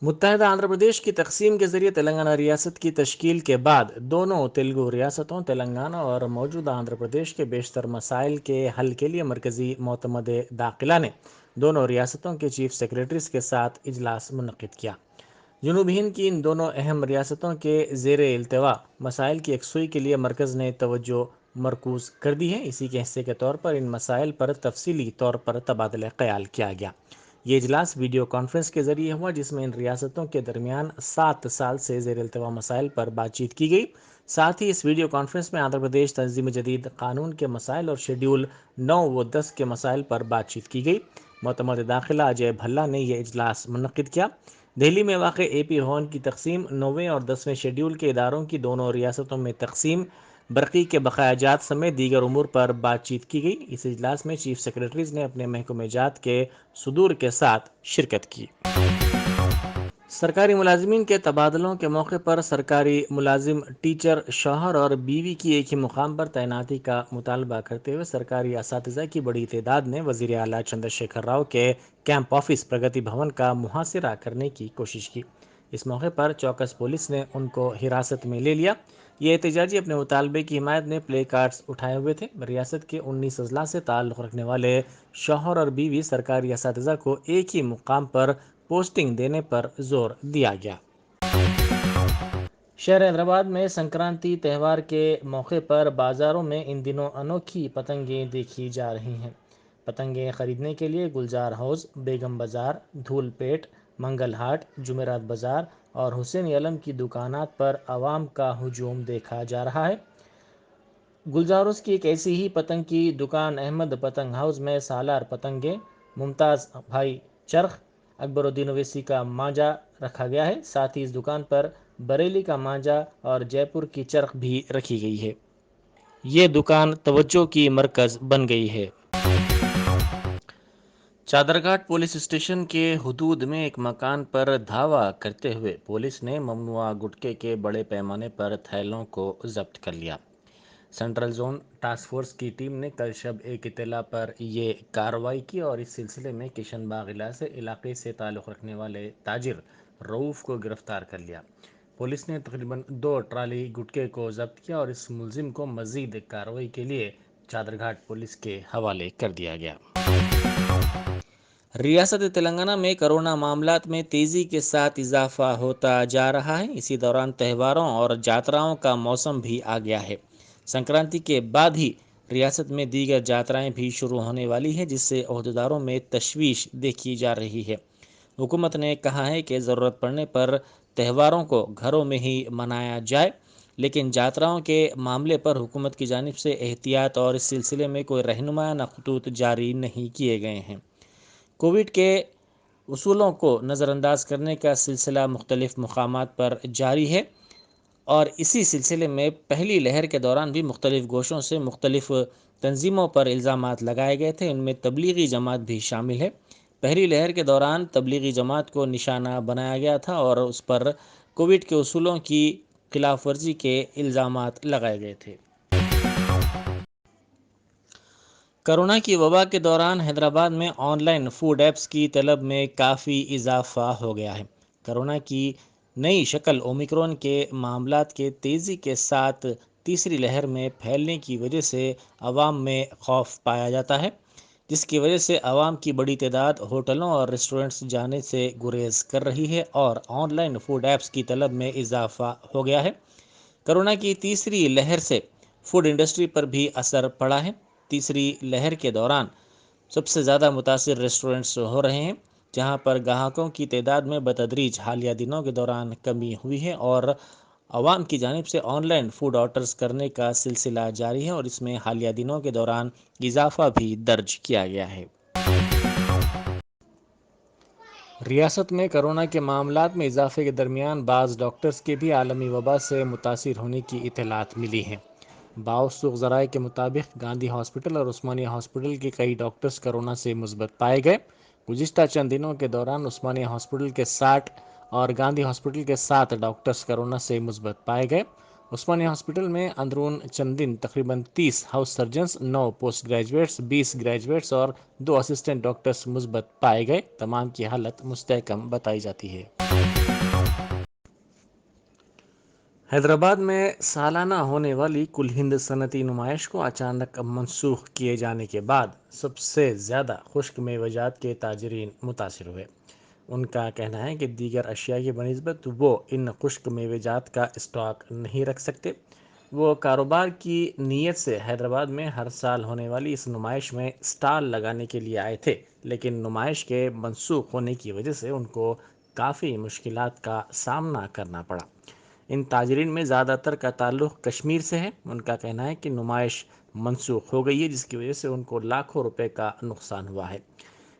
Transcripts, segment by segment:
متحدہ آندھرا پردیش کی تقسیم کے ذریعے تلنگانہ ریاست کی تشکیل کے بعد دونوں تیلگو ریاستوں تلنگانہ اور موجودہ آندھرا پردیش کے بیشتر مسائل کے حل کے لیے مرکزی معتمد داخلہ نے دونوں ریاستوں کے چیف سیکریٹریز کے ساتھ اجلاس منعقد کیا۔ جنوب ہند کی ان دونوں اہم ریاستوں کے زیر التوا مسائل کی یکسوئی کے لیے مرکز نے توجہ مرکوز کر دی ہے۔ اسی کے حصے کے طور پر ان مسائل پر تفصیلی طور پر تبادلہ خیال کیا گیا۔ یہ اجلاس ویڈیو کانفرنس کے ذریعے ہوا، جس میں ان ریاستوں کے درمیان 7 سال سے زیر التوا مسائل پر بات چیت کی گئی۔ ساتھ ہی اس ویڈیو کانفرنس میں آندھرا پردیش تنظیم جدید قانون کے مسائل اور شیڈول 9 و 10 کے مسائل پر بات چیت کی گئی۔ معتمد داخلہ اجے بھلا نے یہ اجلاس منعقد کیا۔ دہلی میں واقع اے پی بھون کی تقسیم، 9ویں اور 10ویں شیڈول کے اداروں کی دونوں ریاستوں میں تقسیم، برقی کے بقایا جات سمیت دیگر امور پر بات چیت کی گئی۔ اس اجلاس میں چیف سیکریٹریز نے اپنے محکمہ جات کے صدور کے ساتھ شرکت کی۔ سرکاری ملازمین کے تبادلوں کے موقع پر سرکاری ملازم، ٹیچر، شوہر اور بیوی کی ایک ہی مقام پر تعیناتی کا مطالبہ کرتے ہوئے سرکاری اساتذہ کی بڑی تعداد نے وزیر اعلیٰ چندر شیکھر راؤ کے کیمپ آفس پرگتی بھون کا محاصرہ کرنے کی کوشش کی۔ اس موقع پر چوکس پولیس نے ان کو حراست میں لے لیا۔ یہ احتجاجی اپنے مطالبے کی حمایت میں پلے کارڈز اٹھائے ہوئے تھے۔ ریاست کے 19 اضلاع سے تعلق رکھنے والے شوہر اور بیوی سرکاری اساتذہ کو ایک ہی مقام پر پوسٹنگ دینے پر زور دیا گیا۔ شہر حیدرآباد میں سنکرانتی تہوار کے موقع پر بازاروں میں ان دنوں انوکھی پتنگیں دیکھی جا رہی ہیں۔ پتنگیں خریدنے کے لیے گلزار ہاؤس، بیگم بازار، دھول پیٹ، منگل ہاٹ، جمعرات بازار اور حسین علم کی دکانات پر عوام کا ہجوم دیکھا جا رہا ہے۔ گلزار ہاؤس کی ایک ایسی ہی پتنگ کی دکان احمد پتنگ ہاؤس میں سالار پتنگیں، ممتاز بھائی چرخ، اکبر الدین اویسی کا مانجا رکھا گیا ہے۔ ساتھ ہی اس دکان پر بریلی کا مانجا اور جے پور کی چرخ بھی رکھی گئی ہے۔ یہ دکان توجہ کی مرکز بن گئی ہے۔ چادرگھاٹ پولیس اسٹیشن کے حدود میں ایک مکان پر دھاوا کرتے ہوئے پولیس نے ممنوعہ گٹکے کے بڑے پیمانے پر تھیلوں کو ضبط کر لیا۔ سینٹرل زون ٹاسک فورس کی ٹیم نے کل شب ایک اطلاع پر یہ کارروائی کی اور اس سلسلے میں کشن باغ علاقے سے تعلق رکھنے والے تاجر رؤوف کو گرفتار کر لیا۔ پولیس نے تقریباً 2 ٹرالی گٹکے کو ضبط کیا اور اس ملزم کو مزید کارروائی کے لیے چادرگھاٹ پولیس کے حوالے کر دیا گیا۔ ریاست تلنگانہ میں کرونا معاملات میں تیزی کے ساتھ اضافہ ہوتا جا رہا ہے۔ اسی دوران تہواروں اور جاتراؤں کا موسم بھی آ گیا ہے۔ سنکرانتی کے بعد ہی ریاست میں دیگر جاترائیں بھی شروع ہونے والی ہیں، جس سے عہدیداروں میں تشویش دیکھی جا رہی ہے۔ حکومت نے کہا ہے کہ ضرورت پڑنے پر تہواروں کو گھروں میں ہی منایا جائے، لیکن جاتراؤں کے معاملے پر حکومت کی جانب سے احتیاط اور اس سلسلے میں کوئی رہنمایانہ خطوط جاری نہیں کیے گئے ہیں۔ کووڈ کے اصولوں کو نظر انداز کرنے کا سلسلہ مختلف مقامات پر جاری ہے اور اسی سلسلے میں پہلی لہر کے دوران بھی مختلف گوشوں سے مختلف تنظیموں پر الزامات لگائے گئے تھے۔ ان میں تبلیغی جماعت بھی شامل ہے۔ پہلی لہر کے دوران تبلیغی جماعت کو نشانہ بنایا گیا تھا اور اس پر کووڈ کے اصولوں کی خلاف ورزی کے الزامات لگائے گئے تھے۔ کرونا کی وبا کے دوران حیدرآباد میں آن لائن فوڈ ایپس کی طلب میں کافی اضافہ ہو گیا ہے۔ کرونا کی نئی شکل اومیکرون کے معاملات کے تیزی کے ساتھ تیسری لہر میں پھیلنے کی وجہ سے عوام میں خوف پایا جاتا ہے، جس کی وجہ سے عوام کی بڑی تعداد ہوٹلوں اور ریسٹورنٹس جانے سے گریز کر رہی ہے اور آن لائن فوڈ ایپس کی طلب میں اضافہ ہو گیا ہے۔ کرونا کی تیسری لہر سے فوڈ انڈسٹری پر بھی اثر پڑا ہے۔ تیسری لہر کے دوران سب سے زیادہ متاثر ریسٹورنٹس ہو رہے ہیں، جہاں پر گاہکوں کی تعداد میں بتدریج حالیہ دنوں کے دوران کمی ہوئی ہے اور عوام کی جانب سے آن لائن فوڈ آرڈرز کرنے کا سلسلہ جاری ہے اور اس میں حالیہ دنوں کے دوران اضافہ بھی درج کیا گیا ہے۔ ریاست میں کرونا کے معاملات میں اضافے کے درمیان بعض ڈاکٹرز کے بھی عالمی وبا سے متاثر ہونے کی اطلاعات ملی ہیں۔ باوثوق ذرائع کے مطابق گاندھی ہاسپٹل اور عثمانیہ ہاسپٹل کے کئی ڈاکٹرز کرونا سے مثبت پائے گئے۔ گزشتہ چند دنوں کے دوران عثمانیہ ہاسپٹل کے 60 اور گاندھی ہاسپٹل کے 7 ڈاکٹرز کرونا سے مثبت پائے گئے۔ عثمانیہ ہاسپٹل میں اندرون چند دن تقریباً 30 house surgeons, 9 post graduates, 20 graduates اور 2 اسسٹنٹ ڈاکٹرز مثبت پائے گئے۔ تمام کی حالت مستحکم بتائی جاتی ہے۔ حیدرآباد میں سالانہ ہونے والی کل ہند صنعتی نمائش کو اچانک منسوخ کیے جانے کے بعد سب سے زیادہ خشک میوہ جات کے تاجرین متاثر ہوئے۔ ان کا کہنا ہے کہ دیگر اشیاء کی بنسبت وہ ان خشک میوہ جات کا اسٹاک نہیں رکھ سکتے۔ وہ کاروبار کی نیت سے حیدرآباد میں ہر سال ہونے والی اس نمائش میں اسٹال لگانے کے لیے آئے تھے، لیکن نمائش کے منسوخ ہونے کی وجہ سے ان کو کافی مشکلات کا سامنا کرنا پڑا۔ ان تاجرین میں زیادہ تر کا تعلق کشمیر سے ہے۔ ان کا کہنا ہے کہ نمائش منسوخ ہو گئی ہے، جس کی وجہ سے ان کو لاکھوں روپے کا نقصان ہوا ہے۔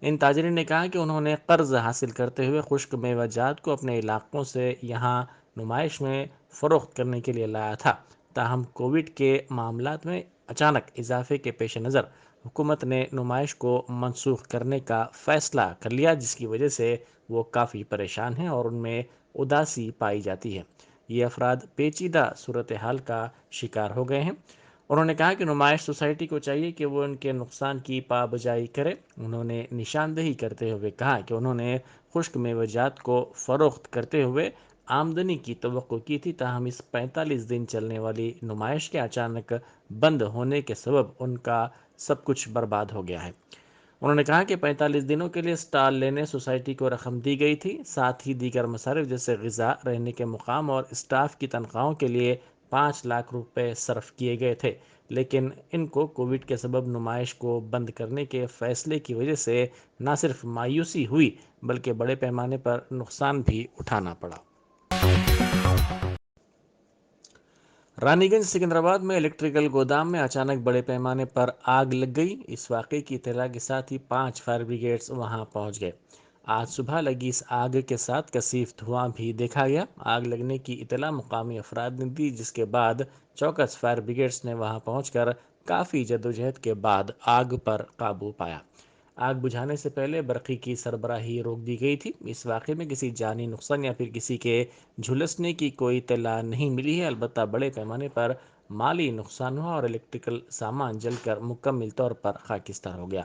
ان تاجرین نے کہا کہ انہوں نے قرض حاصل کرتے ہوئے خشک میوہ جات کو اپنے علاقوں سے یہاں نمائش میں فروخت کرنے کے لیے لایا تھا، تاہم کووڈ کے معاملات میں اچانک اضافے کے پیش نظر حکومت نے نمائش کو منسوخ کرنے کا فیصلہ کر لیا، جس کی وجہ سے وہ کافی پریشان ہیں اور ان میں اداسی پائی جاتی ہے۔ یہ افراد پیچیدہ صورتحال کا شکار ہو گئے ہیں۔ انہوں نے کہا کہ نمائش سوسائٹی کو چاہیے کہ وہ ان کے نقصان کی پابجائی کرے۔ انہوں نے نشاندہی کرتے ہوئے کہا کہ انہوں نے خشک میوہ جات کو فروخت کرتے ہوئے آمدنی کی توقع کی تھی، تاہم اس 45 دن چلنے والی نمائش کے اچانک بند ہونے کے سبب ان کا سب کچھ برباد ہو گیا ہے۔ انہوں نے کہا کہ 45 دنوں کے لیے اسٹال لینے سوسائٹی کو رقم دی گئی تھی، ساتھ ہی دیگر مصارف جیسے غذا، رہنے کے مقام اور اسٹاف کی تنخواہوں کے لیے 5 لاکھ روپے صرف کیے گئے تھے، لیکن ان کو کووڈ کے سبب نمائش کو بند کرنے کے فیصلے کی وجہ سے نہ صرف مایوسی ہوئی بلکہ بڑے پیمانے پر نقصان بھی اٹھانا پڑا۔ رانی گنج سکندرآباد میں الیکٹریکل گودام میں اچانک بڑے پیمانے پر آگ لگ گئی۔ اس واقعے کی اطلاع کے ساتھ ہی 5 فائر بریگیڈز وہاں پہنچ گئے۔ آج صبح لگی اس آگ کے ساتھ کثیف دھواں بھی دیکھا گیا۔ آگ لگنے کی اطلاع مقامی افراد نے دی، جس کے بعد چوکس فائر بریگیڈز نے وہاں پہنچ کر کافی جدوجہد کے بعد آگ پر قابو پایا۔ آگ بجھانے سے پہلے برقی کی سربراہی روک دی گئی تھی۔ اس واقعے میں کسی جانی نقصان یا پھر کسی کے جھلسنے کی کوئی اطلاع نہیں ملی ہے، البتہ بڑے پیمانے پر مالی نقصان ہوا اور الیکٹریکل سامان جل کر مکمل طور پر خاکستر ہو گیا۔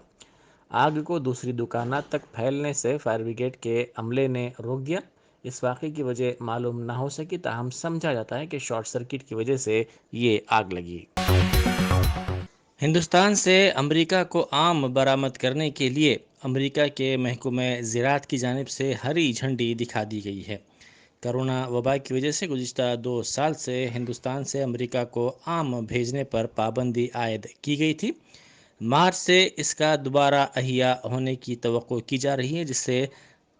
آگ کو دوسری دکانات تک پھیلنے سے فائر بریگیڈ کے عملے نے روک دیا۔ اس واقعے کی وجہ معلوم نہ ہو سکی، تاہم سمجھا جاتا ہے کہ شارٹ سرکٹ کی وجہ سے یہ آگ لگی۔ ہندوستان سے امریکہ کو آم برآمد کرنے کے لیے امریکہ کے محکمہ زراعت کی جانب سے ہری جھنڈی دکھا دی گئی ہے۔ کرونا وبا کی وجہ سے گزشتہ 2 سال سے ہندوستان سے امریکہ کو آم بھیجنے پر پابندی عائد کی گئی تھی۔ مارچ سے اس کا دوبارہ احیا ہونے کی توقع کی جا رہی ہے، جس سے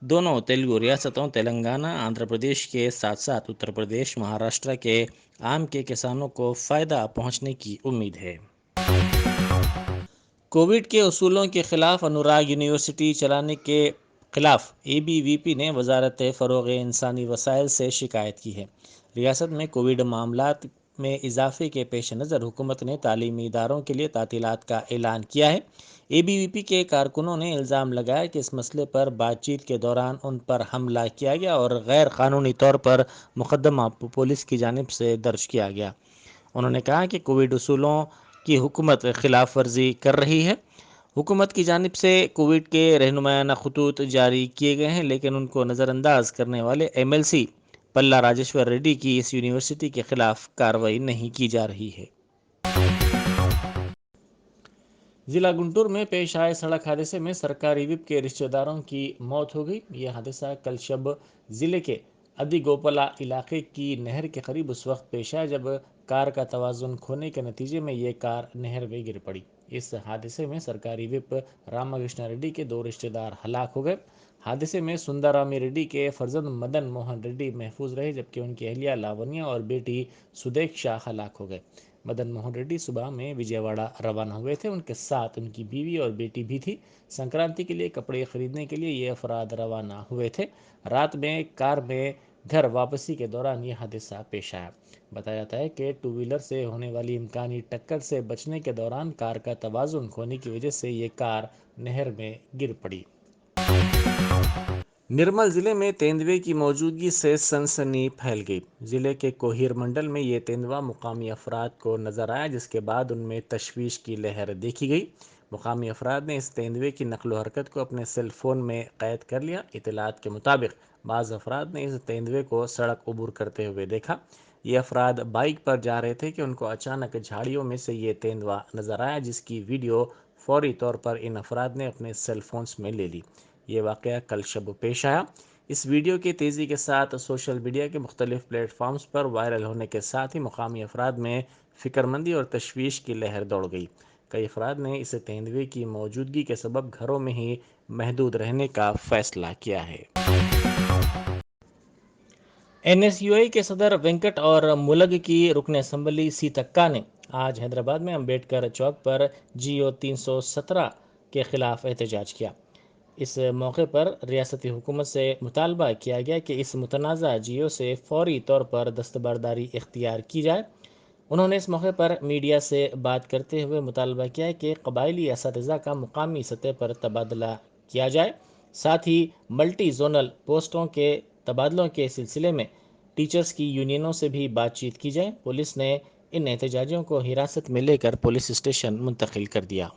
دونوں تیلگو ریاستوں تلنگانہ، آندھرا پردیش کے ساتھ ساتھ اتر پردیش، مہاراشٹر کے آم کے کسانوں کو فائدہ پہنچنے کی امید ہے۔ کووڈ کے اصولوں کے خلاف انوراگ یونیورسٹی چلانے کے خلاف اے بی وی پی نے وزارت فروغ انسانی وسائل سے شکایت کی ہے۔ ریاست میں کووڈ معاملات میں اضافے کے پیش نظر حکومت نے تعلیمی اداروں کے لیے تعطیلات کا اعلان کیا ہے۔ اے بی وی پی کے کارکنوں نے الزام لگایا کہ اس مسئلے پر بات چیت کے دوران ان پر حملہ کیا گیا اور غیر قانونی طور پر مقدمہ پولیس کی جانب سے درج کیا گیا۔ انہوں نے کہا کہ کووڈ اصولوں کی حکومت خلاف ورزی کر رہی ہے۔ حکومت کی جانب سے کووڈ کے رہنمایانہ خطوط جاری کیے گئے ہیں، لیکن ان کو نظر انداز کرنے والے ایم ایل سی پلا راجیشور ریڈی کی اس یونیورسٹی کے خلاف کارروائی نہیں کی جا رہی ہے۔ ضلع گنٹور میں پیش آئے سڑک حادثے میں سرکاری وپ کے رشتہ داروں کی موت ہو گئی۔ یہ حادثہ کل شب ضلع کے ادی گوپلا علاقے کی نہر کے قریب اس وقت پیش آیا جب کار کا توازن کھونے کے نتیجے میں یہ کار نہر میں گر پڑی۔ اس حادثے میں سرکاری وپ راما کرشنا ریڈی کے 2 رشتہ دار ہلاک ہو گئے۔ حادثے میں سندرامی ریڈی کے فرزند مدن موہن ریڈی محفوظ رہے، جبکہ ان کی اہلیہ لاونیا اور بیٹی سدیکشا ہلاک ہو گئے۔ مدن موہن ریڈی صبح میں وجے واڑہ روانہ ہوئے تھے۔ ان کے ساتھ ان کی بیوی اور بیٹی بھی تھی۔ سنکرانتی کے لیے کپڑے خریدنے کے لیے یہ افراد روانہ ہوئے تھے۔ رات میں کار میں گھر واپسی کے دوران یہ حادثہ پیش آیا۔ بتایا جاتا ہے کہ 2 ویلر سے ہونے والی امکانی ٹکر سے بچنے کے دوران کار کا توازن کھونے کی وجہ سے یہ کار نہر میں گر پڑی۔ نرمل ضلع میں تیندوے کی موجودگی سے سنسنی پھیل گئی۔ ضلع کے کوہیر منڈل میں یہ تیندوا مقامی افراد کو نظر آیا، جس کے بعد ان میں تشویش کی لہر دیکھی گئی۔ مقامی افراد نے اس تیندوے کی نقل و حرکت کو اپنے سیل فون میں قید کر لیا۔ اطلاعات کے مطابق بعض افراد نے اس تیندوے کو سڑک عبور کرتے ہوئے دیکھا۔ یہ افراد بائک پر جا رہے تھے کہ ان کو اچانک جھاڑیوں میں سے یہ تیندوا نظر آیا، جس کی ویڈیو فوری طور پر ان افراد نے اپنے سیل فونز میں لے لی۔ یہ واقعہ کل شب پیش آیا۔ اس ویڈیو کے تیزی کے ساتھ سوشل میڈیا کے مختلف پلیٹ فارمز پر وائرل ہونے کے ساتھ ہی مقامی افراد میں فکر مندی اور تشویش کی لہر دوڑ گئی۔ کئی افراد نے اس تیندوے کی موجودگی کے سبب گھروں میں ہی محدود رہنے کا فیصلہ کیا ہے۔ این ایس یو آئی کے صدر وینکٹ اور ملگ کی رکن اسمبلی سیتکا نے آج حیدرآباد میں امبیڈکر چوک پر جیو 317 کے خلاف احتجاج کیا۔ اس موقع پر ریاستی حکومت سے مطالبہ کیا گیا کہ اس متنازع جیو سے فوری طور پر دستبرداری اختیار کی جائے۔ انہوں نے اس موقع پر میڈیا سے بات کرتے ہوئے مطالبہ کیا کہ قبائلی اساتذہ کا مقامی سطح پر تبادلہ کیا جائے، ساتھ ہی ملٹی زونل پوسٹوں کے تبادلوں کے سلسلے میں ٹیچرز کی یونینوں سے بھی بات چیت کی جائے۔ پولیس نے ان احتجاجیوں کو حراست میں لے کر پولیس اسٹیشن منتقل کر دیا۔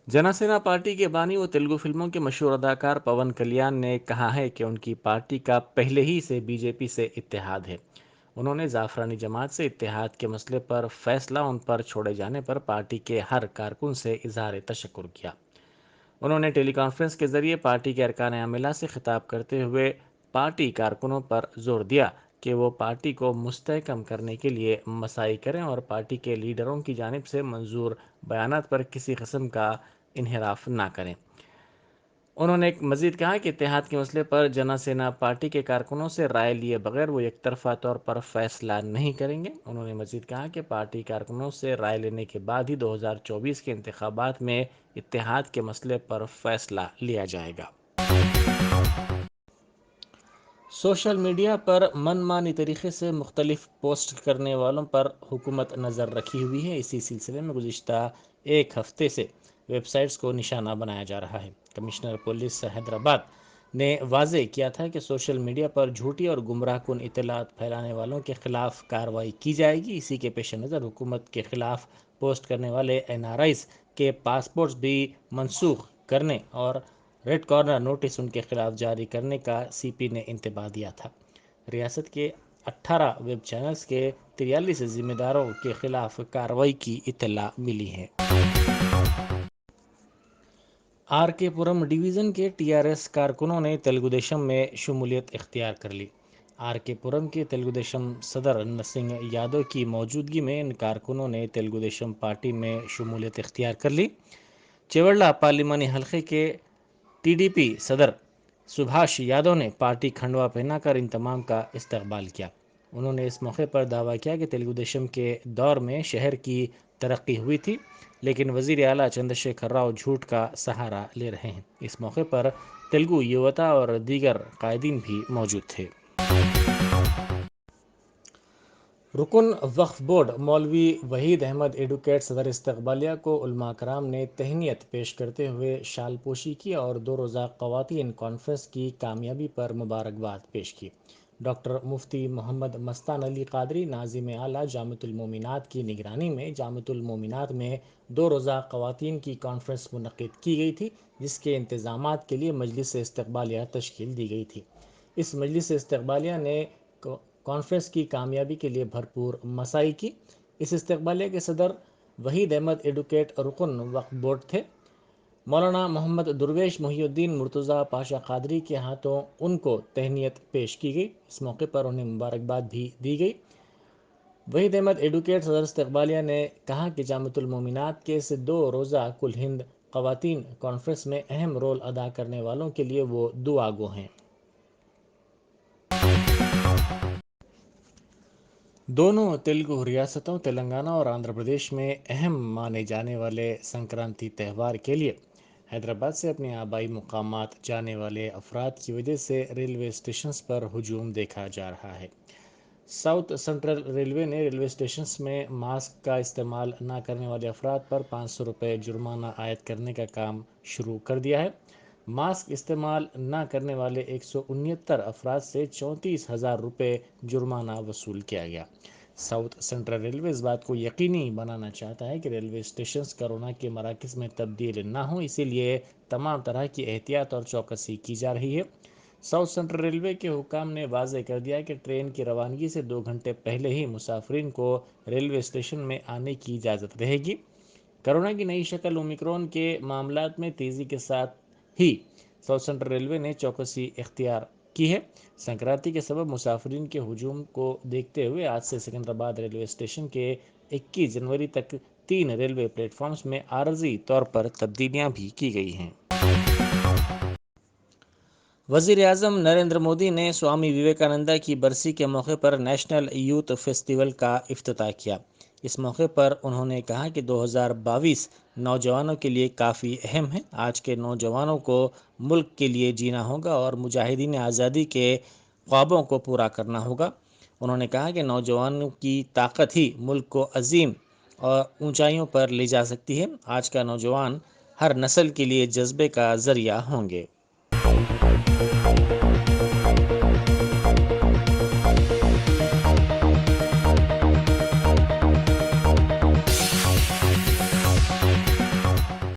جناسینا پارٹی کے بانی و تیلگو فلموں کے مشہور اداکار پون کلیان نے کہا ہے کہ ان کی پارٹی کا پہلے ہی سے بی جے پی سے اتحاد ہے۔ انہوں نے زعفرانی جماعت سے اتحاد کے مسئلے پر فیصلہ ان پر چھوڑے جانے پر پارٹی کے ہر کارکن سے اظہار تشکر کیا۔ انہوں نے ٹیلی کانفرنس کے ذریعے پارٹی کے ارکان عاملہ سے خطاب کرتے ہوئے پارٹی کارکنوں پر زور دیا کہ وہ پارٹی کو مستحکم کرنے کے لیے مساعی کریں اور پارٹی کے لیڈروں کی جانب سے منظور بیانات پر کسی قسم کا انحراف نہ کریں۔ انہوں نے مزید کہا کہ اتحاد کے مسئلے پر جناسینا پارٹی کے کارکنوں سے رائے لیے بغیر وہ یک طرفہ طور پر فیصلہ نہیں کریں گے۔ انہوں نے مزید کہا کہ پارٹی کارکنوں سے رائے لینے کے بعد ہی 2024 کے انتخابات میں اتحاد کے مسئلے پر فیصلہ لیا جائے گا۔ سوشل میڈیا پر من مانی طریقے سے مختلف پوسٹ کرنے والوں پر حکومت نظر رکھی ہوئی ہے۔ اسی سلسلے میں گزشتہ ایک ہفتے سے ویب سائٹس کو نشانہ بنایا جا رہا ہے۔ کمشنر پولیس حیدرآباد نے واضح کیا تھا کہ سوشل میڈیا پر جھوٹی اور گمراہ کن اطلاعات پھیلانے والوں کے خلاف کارروائی کی جائے گی۔ اسی کے پیش نظر حکومت کے خلاف پوسٹ کرنے والے NRIs کے پاسپورٹس بھی منسوخ کرنے اور ریڈ کارنر نوٹس ان کے خلاف جاری کرنے کا سی پی نے انتباہ دیا تھا۔ ریاست کے 18 ویب چینلز کے 43 ذمہ داروں کے خلاف کارروائی کی اطلاع ملی ہے۔ آر کے پورم ڈویژن کے TRS کارکنوں نے تلگو دیشم میں شمولیت اختیار کر لی۔ آر کے پورم کے تلگو دیشم صدر نرسنگھ یادو کی موجودگی میں ان کارکنوں نے تلگو دیشم پارٹی میں شمولیت اختیار کر لی۔ چیوڑلہ پارلیمانی حلقے کے TDP صدر سبھاش یادو نے پارٹی کھنڈوا پہنا کر ان تمام کا استقبال کیا۔ انہوں نے اس موقع پر دعویٰ کیا کہ تلگو دیشم کے دور میں شہر کی ترقی ہوئی تھی، لیکن وزیر اعلیٰ چندر شیکھر راؤ جھوٹ کا سہارا لے رہے ہیں۔ اس موقع پر تلگو یوتا اور دیگر قائدین بھی موجود تھے۔ رکن وقف بورڈ مولوی وحید احمد ایڈوکیٹ صدر استقبالیہ کو علماء کرام نے تہنیت پیش کرتے ہوئے شال پوشی کی اور 2 روزہ خواتین کانفرنس کی کامیابی پر مبارکباد پیش کی۔ ڈاکٹر مفتی محمد مستان علی قادری ناظم اعلیٰ جامعۃ المومنات کی نگرانی میں جامعۃ المومنات میں 2 روزہ خواتین کی کانفرنس منعقد کی گئی تھی، جس کے انتظامات کے لیے مجلس استقبالیہ تشکیل دی گئی تھی۔ اس مجلس استقبالیہ نے کانفرنس کی کامیابی کے لیے بھرپور مساعی کی۔ اس استقبالیہ کے صدر وحید احمد ایڈوکیٹ رکن وقف بورڈ تھے۔ مولانا محمد درویش محی الدین مرتضیٰ پاشا قادری کے ہاتھوں ان کو تہنیت پیش کی گئی۔ اس موقع پر انہیں مبارکباد بھی دی گئی۔ وحید احمد ایڈوکیٹ صدر استقبالیہ نے کہا کہ جامعۃ المومنات کے اس 2 روزہ کل ہند خواتین کانفرنس میں اہم رول ادا کرنے والوں کے لیے وہ دعا گو ہیں۔ دونوں تیلگو ریاستوں تلنگانہ اور آندھرا پردیش میں اہم مانے جانے والے سنکرانتی تہوار کے لیے حیدرآباد سے اپنے آبائی مقامات جانے والے افراد کی وجہ سے ریلوے اسٹیشنز پر ہجوم دیکھا جا رہا ہے۔ ساؤتھ سنٹرل ریلوے نے ریلوے اسٹیشنز میں ماسک کا استعمال نہ کرنے والے افراد پر 500 روپے جرمانہ عائد کرنے کا کام شروع کر دیا ہے۔ ماسک استعمال نہ کرنے والے 169 افراد سے 34,000 روپے جرمانہ وصول کیا گیا۔ ساؤتھ سینٹرل ریلوے اس بات کو یقینی بنانا چاہتا ہے کہ ریلوے اسٹیشنز کورونا کے مراکز میں تبدیل نہ ہوں، اسی لیے تمام طرح کی احتیاط اور چوکسی کی جا رہی ہے۔ ساؤتھ سینٹرل ریلوے کے حکام نے واضح کر دیا کہ ٹرین کی روانگی سے 2 گھنٹے پہلے ہی مسافرین کو ریلوے اسٹیشن میں آنے کی اجازت رہے گی۔ کورونا کی نئی شکل اومیکرون کے معاملات میں تیزی کے ساتھ ہی ساؤتھ سینٹرل ریلوے نے چوکسی اختیار کی ہے۔ سنکرانتی کے سبب مسافرین کے ہجوم کو دیکھتے ہوئے آج سے سکندرآباد ریلوے اسٹیشن کے 21 جنوری تک 3 ریلوے پلیٹ فارمز میں عارضی طور پر تبدیلیاں بھی کی گئی ہیں۔ وزیر اعظم نریندر مودی نے سوامی وویکانندا کی برسی کے موقع پر نیشنل یوتھ فیسٹیول کا افتتاح کیا۔ اس موقع پر انہوں نے کہا کہ 2022 نوجوانوں کے لیے کافی اہم ہے۔ آج کے نوجوانوں کو ملک کے لیے جینا ہوگا اور مجاہدین آزادی کے خوابوں کو پورا کرنا ہوگا۔ انہوں نے کہا کہ نوجوانوں کی طاقت ہی ملک کو عظیم اور اونچائیوں پر لے جا سکتی ہے۔ آج کا نوجوان ہر نسل کے لیے جذبے کا ذریعہ ہوں گے۔